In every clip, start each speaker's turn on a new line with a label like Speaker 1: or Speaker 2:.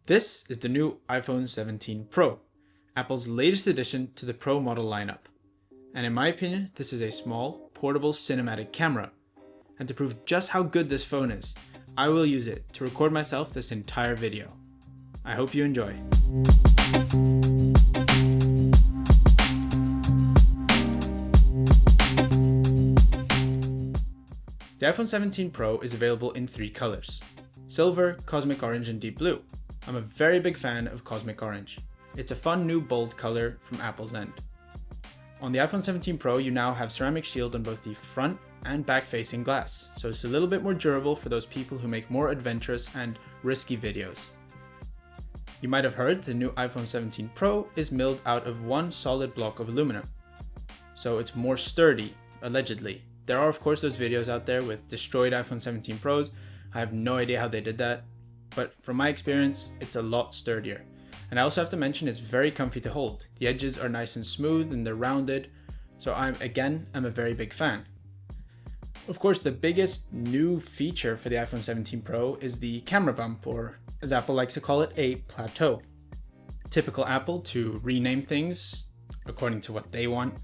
Speaker 1: This is the new iPhone 17 Pro, Apple's latest addition to the Pro model lineup. And in my opinion, this is a small, portable cinematic camera. And to prove just how good this phone is, I will use it to record myself this entire video. I hope you enjoy. The iPhone 17 Pro is available in 3 colors: silver, cosmic orange, and deep blue. I'm a very big fan of cosmic orange. It's a fun new bold color from Apple's end. On the iPhone 17 Pro, you now have ceramic shield on both the front and back facing glass, so it's a little bit more durable for those people who make more adventurous and risky videos. You might have heard the new iPhone 17 Pro is milled out of one solid block of aluminum, so it's more sturdy, allegedly. There are of course those videos out there with destroyed iPhone 17 Pros. I have no idea how they did that, but from my experience, it's a lot sturdier. And I also have to mention it's very comfy to hold. The edges are nice and smooth and they're rounded, so I'm a very big fan. Of course, the biggest new feature for the iPhone 17 Pro is the camera bump, or as Apple likes to call it, a plateau. Typical Apple to rename things according to what they want.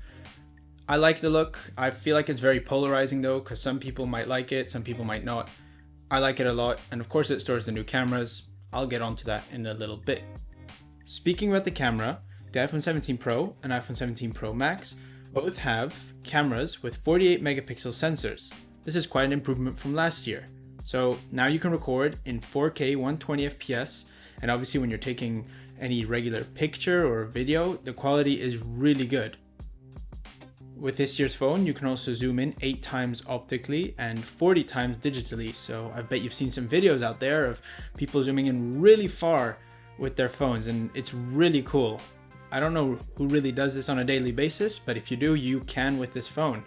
Speaker 1: I like the look. I feel like it's very polarizing though, because some people might like it, some people might not. I like it a lot, and of course it stores the new cameras. I'll get onto that in a little bit. Speaking about the camera, the iPhone 17 Pro and iPhone 17 Pro Max both have cameras with 48 megapixel sensors. This is quite an improvement from last year. So now you can record in 4K 120 FPS, and obviously when you're taking any regular picture or video, the quality is really good. With this year's phone, you can also zoom in 8 times optically and 40 times digitally. So I bet you've seen some videos out there of people zooming in really far with their phones, and it's really cool. I don't know who really does this on a daily basis, but if you do, you can with this phone.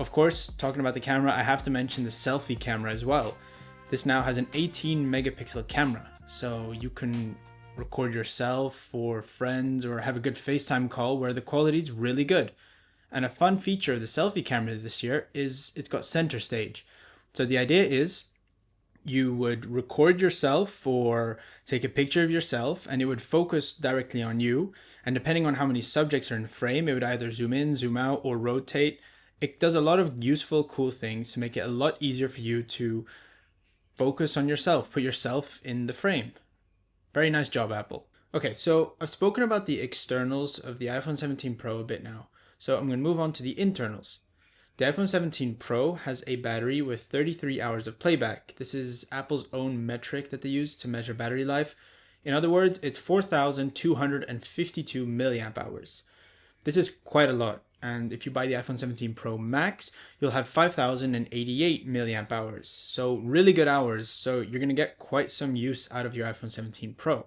Speaker 1: Of course, talking about the camera, I have to mention the selfie camera as well. This now has an 18 megapixel camera, so you can record yourself or friends or have a good FaceTime call where the quality is really good. And a fun feature of the selfie camera this year is it's got center stage. So the idea is you would record yourself or take a picture of yourself and it would focus directly on you. And depending on how many subjects are in the frame, it would either zoom in, zoom out, or rotate. It does a lot of useful, cool things to make it a lot easier for you to focus on yourself, put yourself in the frame. Very nice job, Apple. Okay, so I've spoken about the externals of the iPhone 17 Pro a bit now. So I'm going to move on to the internals. The iPhone 17 Pro has a battery with 33 hours of playback. This is Apple's own metric that they use to measure battery life. In other words, it's 4,252 milliamp hours. This is quite a lot. And if you buy the iPhone 17 Pro Max, you'll have 5,088 milliamp hours. So really good hours. So you're going to get quite some use out of your iPhone 17 Pro.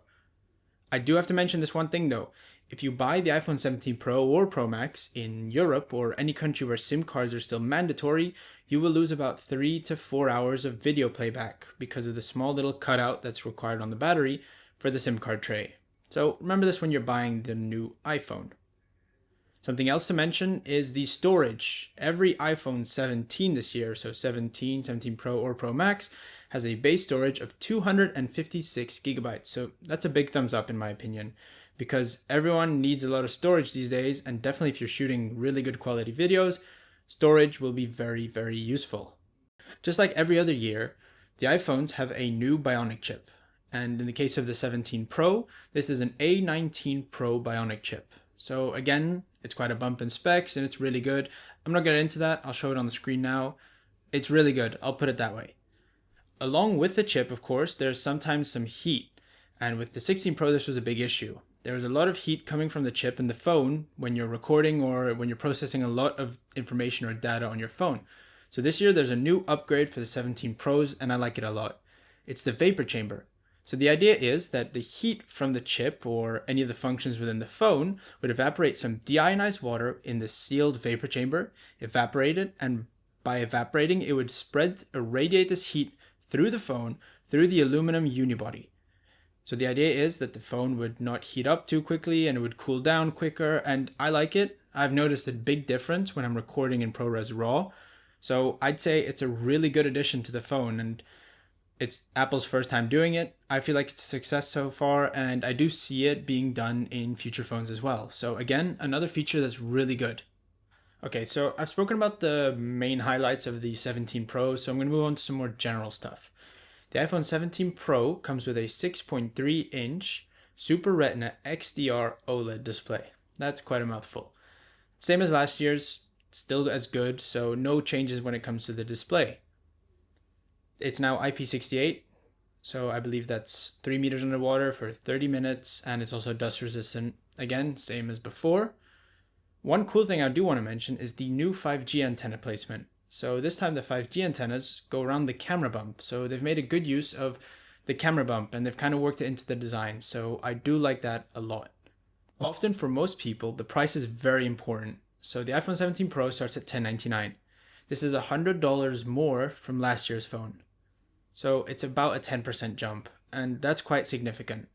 Speaker 1: I do have to mention this one thing though. If you buy the iPhone 17 Pro or Pro Max in Europe or any country where SIM cards are still mandatory, you will lose about 3 to 4 hours of video playback because of the small little cutout that's required on the battery for the SIM card tray. So remember this when you're buying the new iPhone. Something else to mention is the storage. Every iPhone 17 this year, so 17, 17 Pro or Pro Max, has a base storage of 256 gigabytes. So that's a big thumbs up in my opinion, because everyone needs a lot of storage these days, and definitely if you're shooting really good quality videos, storage will be very, very useful. Just like every other year, the iPhones have a new Bionic chip. And in the case of the 17 Pro, this is an A19 Pro Bionic chip. So again, it's quite a bump in specs and it's really good. I'm not getting into that, I'll show it on the screen now. It's really good, I'll put it that way. Along with the chip, of course, there's sometimes some heat. And with the 16 Pro, this was a big issue. There was a lot of heat coming from the chip in the phone when you're recording or when you're processing a lot of information or data on your phone. So this year there's a new upgrade for the 17 Pros and I like it a lot. It's the vapor chamber. So the idea is that the heat from the chip or any of the functions within the phone would evaporate some deionized water in the sealed vapor chamber, evaporate it, and by evaporating it would irradiate this heat through the phone, through the aluminum unibody. So the idea is that the phone would not heat up too quickly and it would cool down quicker, and I like it. I've noticed a big difference when I'm recording in ProRes RAW. So I'd say it's a really good addition to the phone, and It's Apple's first time doing it. I feel like it's a success so far, and I do see it being done in future phones as well. So again, another feature that's really good. Okay, so I've spoken about the main highlights of the 17 Pro, so I'm going to move on to some more general stuff. The iPhone 17 Pro comes with a 6.3-inch Super Retina XDR OLED display. That's quite a mouthful. Same as last year's, still as good, so no changes when it comes to the display. It's now IP68, so I believe that's 3 meters underwater for 30 minutes, and it's also dust resistant. Again, same as before. One cool thing I do want to mention is the new 5G antenna placement. So this time the 5G antennas go around the camera bump. So they've made a good use of the camera bump and they've kind of worked it into the design. So I do like that a lot. Often for most people, the price is very important. So the iPhone 17 Pro starts at $1099. This is $100 more from last year's phone. So it's about a 10% jump, and that's quite significant.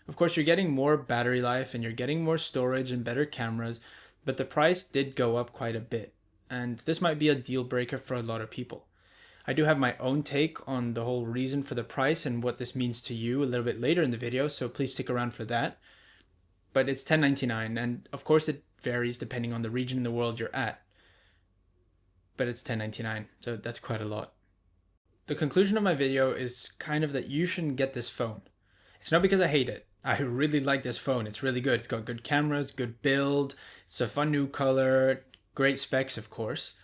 Speaker 1: Of course, you're getting more battery life and you're getting more storage and better cameras, but the price did go up quite a bit, and this might be a deal breaker for a lot of people. I do have my own take on the whole reason for the price and what this means to you a little bit later in the video, so please stick around for that. But it's $1099, and of course it varies depending on the region in the world you're at. But it's $1099, so that's quite a lot. The conclusion of my video is kind of that you shouldn't get this phone. It's not because I hate it. I really like this phone. It's really good. It's got good cameras, good build. It's a fun new color, great specs, of course.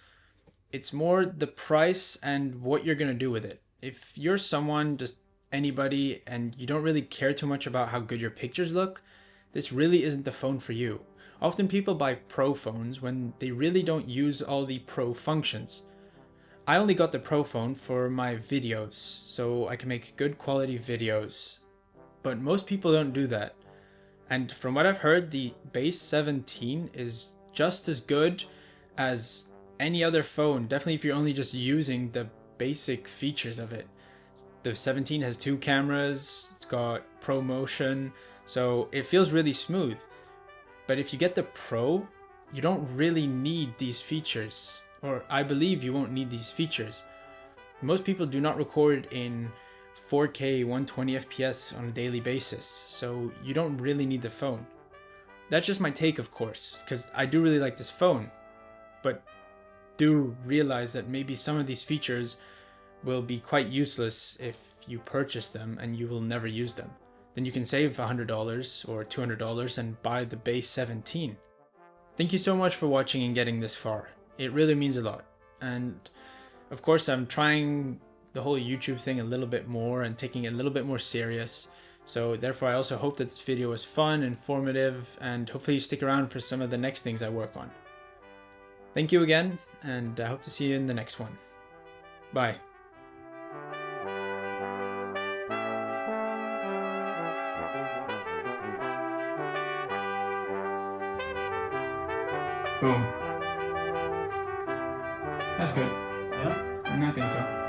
Speaker 1: It's more the price and what you're going to do with it. If you're someone, just anybody, and you don't really care too much about how good your pictures look, this really isn't the phone for you. Often people buy Pro phones when they really don't use all the Pro functions. I only got the Pro phone for my videos, so I can make good quality videos. But most people don't do that. And from what I've heard, the base 17 is just as good as any other phone. Definitely if you're only just using the basic features of it. The 17 has 2 cameras, it's got Pro Motion, so it feels really smooth. But if you get the Pro, you don't really need these features. Or I believe you won't need these features. Most people do not record in 4K 120 FPS on a daily basis, so you don't really need the phone. That's just my take, of course, because I do really like this phone, but do realize that maybe some of these features will be quite useless if you purchase them and you will never use them. Then you can save $100 or $200 and buy the base 17. Thank you so much for watching and getting this far. It really means a lot. And of course, I'm trying the whole YouTube thing a little bit more and taking it a little bit more serious. So therefore, I also hope that this video was fun, informative, and hopefully you stick around for some of the next things I work on. Thank you again, and I hope to see you in the next one. Bye. Boom. That's good.
Speaker 2: Yeah?
Speaker 1: I think so.